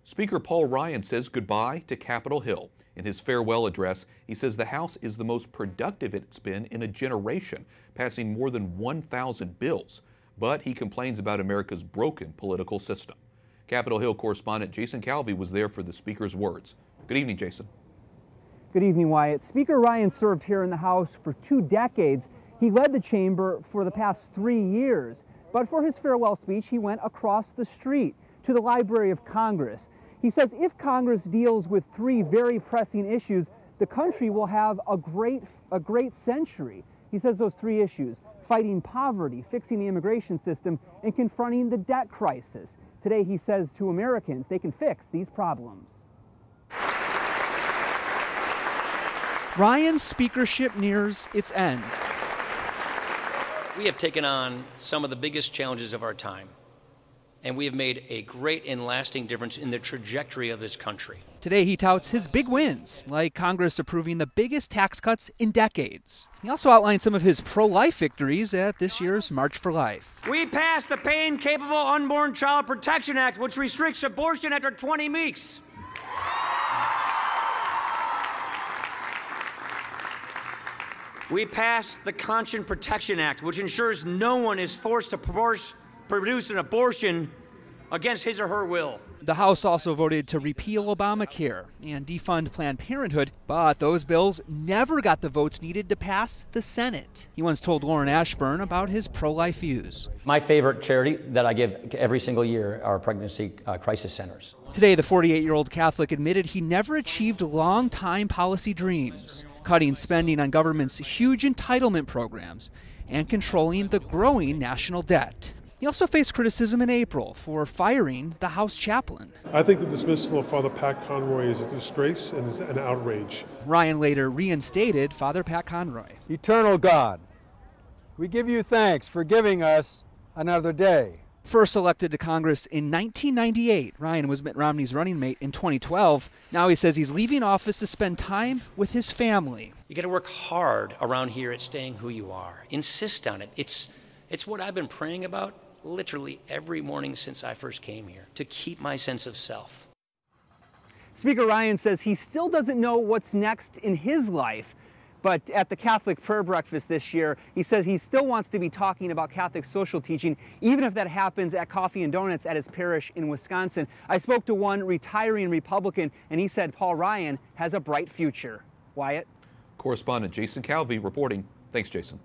Speaker Paul Ryan says goodbye to Capitol Hill. In his farewell address, he says the House is the most productive it's been in a generation, passing more than 1,000 bills. But he complains about America's broken political system. Capitol Hill correspondent Jason Calvi was there for the Speaker's words. Good evening, Jason. Good evening, Wyatt. Speaker Ryan served here in the House for 2 decades. He led the chamber for the past 3 years. But for his farewell speech, he went across the street to the Library of Congress. He says if Congress deals with 3 very pressing issues, the country will have a great century. He says those 3 issues: fighting poverty, fixing the immigration system, and confronting the debt crisis. Today, he says to Americans, they can fix these problems. Ryan's speakership nears its end. We have taken on some of the biggest challenges of our time, and we have made a great and lasting difference in the trajectory of this country. Today he touts his big wins, like Congress approving the biggest tax cuts in decades. He also outlined some of his pro-life victories at this year's March for Life. We passed the Pain-Capable Unborn Child Protection Act, which restricts abortion after 20 weeks. We passed the Conscience Protection Act, which ensures no one is forced to produce an abortion against his or her will. The House also voted to repeal Obamacare and defund Planned Parenthood, but those bills never got the votes needed to pass the Senate. He once told Lauren Ashburn about his pro-life views. My favorite charity that I give every single year are pregnancy crisis centers. Today, the 48-year-old Catholic admitted he never achieved long-time policy dreams, cutting spending on government's huge entitlement programs and controlling the growing national debt. He also faced criticism in April for firing the House chaplain. I think the dismissal of Father Pat Conroy is a disgrace and is an outrage. Ryan later reinstated Father Pat Conroy. Eternal God, we give you thanks for giving us another day. First elected to Congress in 1998, Ryan was Mitt Romney's running mate in 2012. Now he says he's leaving office to spend time with his family. You got to work hard around here at staying who you are. Insist on it. It's what I've been praying about literally every morning since I first came here, to keep my sense of self. Speaker Ryan says he still doesn't know what's next in his life, but at the Catholic prayer breakfast this year, he says he still wants to be talking about Catholic social teaching, even if that happens at Coffee and Donuts at his parish in Wisconsin. I spoke to one retiring Republican, and he said Paul Ryan has a bright future. Wyatt? Correspondent Jason Calvi reporting. Thanks, Jason.